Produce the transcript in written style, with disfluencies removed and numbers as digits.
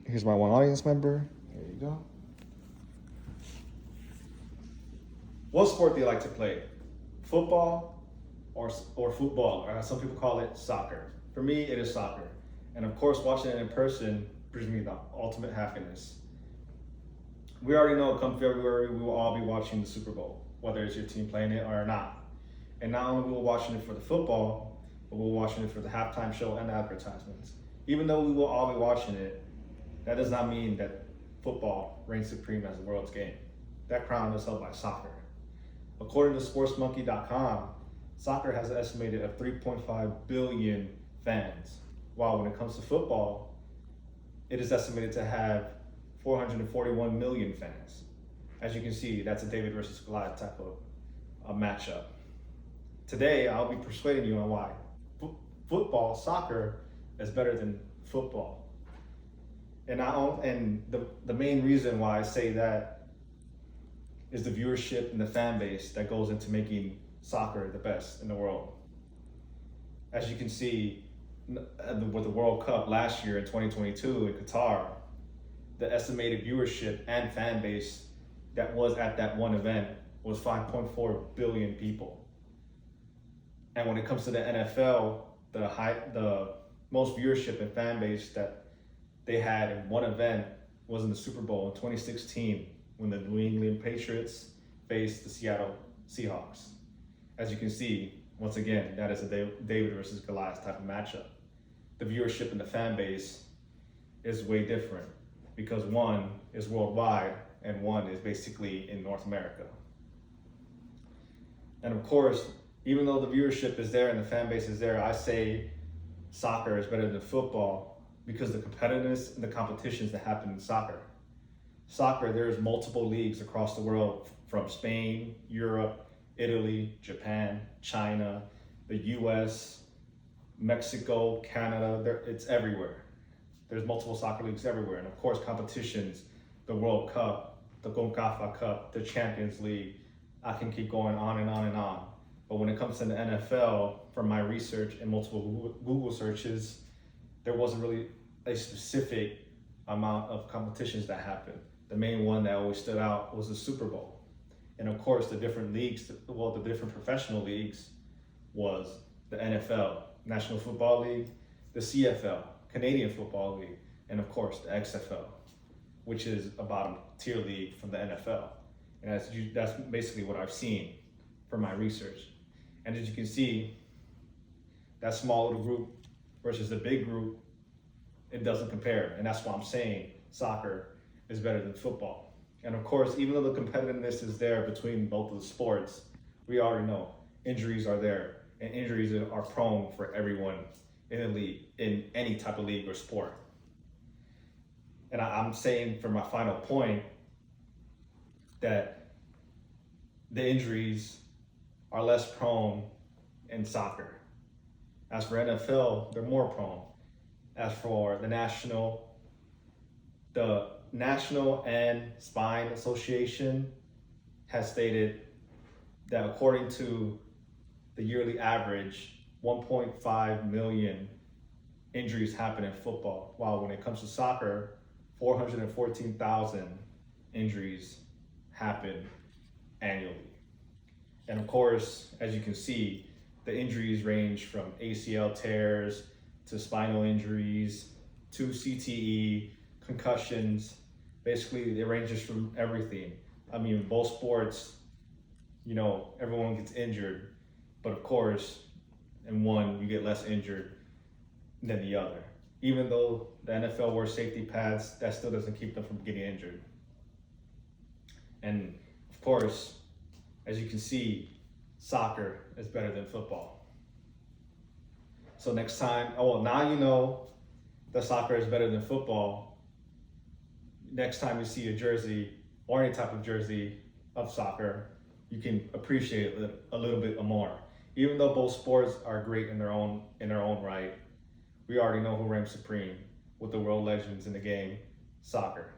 Here's my one audience member. There you go. What sport do you like to play? Football or football, or as some people call it, soccer. For me, it is soccer. And of course, watching it in person brings me the ultimate happiness. We already know come February, we will all be watching the Super Bowl, whether it's your team playing it or not. And not only will we be watching it for the football, but we're watching it for the halftime show and the advertisements. Even though we will all be watching it, that does not mean that football reigns supreme as the world's game. That crown is held by soccer. According to sportsmonkey.com, soccer has an estimated of 3.5 billion fans, while when it comes to football, it is estimated to have 441 million fans. As you can see, that's a David versus Goliath type of a matchup. Today, I'll be persuading you on why football, soccer, is better than football. And the main reason why I say that is the viewership and the fan base that goes into making soccer the best in the world. As you can see, with the World Cup last year in 2022 in Qatar, the estimated viewership and fan base that was at that one event was 5.4 billion people. And when it comes to the NFL, the most viewership and fan base that they had in one event was in the Super Bowl in 2016 when the New England Patriots faced the Seattle Seahawks. As you can see, once again, that is a David versus Goliath type of matchup. The viewership and the fan base is way different because one is worldwide and one is basically in North America. And of course, even though the viewership is there and the fan base is there, I say soccer is better than football because the competitiveness and the competitions that happen in soccer. Soccer, there's multiple leagues across the world from Spain, Europe, Italy, Japan, China, the US, Mexico, Canada, it's everywhere. There's multiple soccer leagues everywhere. And of course, competitions, the World Cup, the CONCACAF Cup, the Champions League, I can keep going on and on and on. But when it comes to the NFL, from my research and multiple Google searches, there wasn't really a specific amount of competitions that happened. The main one that always stood out was the Super Bowl. And of course, the different leagues, the different professional leagues was the NFL, National Football League, the CFL, Canadian Football League, and of course the XFL, which is a bottom tier league from the NFL. And that's basically what I've seen from my research. And as you can see, that small little group versus the big group, it doesn't compare. And that's why I'm saying soccer is better than football. And of course, even though the competitiveness is there between both of the sports, we already know injuries are there, and injuries are prone for everyone in the league, in any type of league or sport. And I'm saying for my final point that the injuries are less prone in soccer. As for NFL, they're more prone. As for the National and Spine Association has stated that according to the yearly average, 1.5 million injuries happen in football, while when it comes to soccer, 414,000 injuries happen annually. And of course, as you can see, the injuries range from ACL tears to spinal injuries to CTE, concussions. Basically, it ranges from everything. I mean, both sports, everyone gets injured, but of course, in one, you get less injured than the other. Even though the NFL wears safety pads, that still doesn't keep them from getting injured. And of course, as you can see, soccer is better than football. So next time, now you know that soccer is better than football. Next time you see a jersey or any type of jersey of soccer, you can appreciate it a little bit more. Even though both sports are great in their own right, we already know who reigns supreme with the world legends in the game, soccer.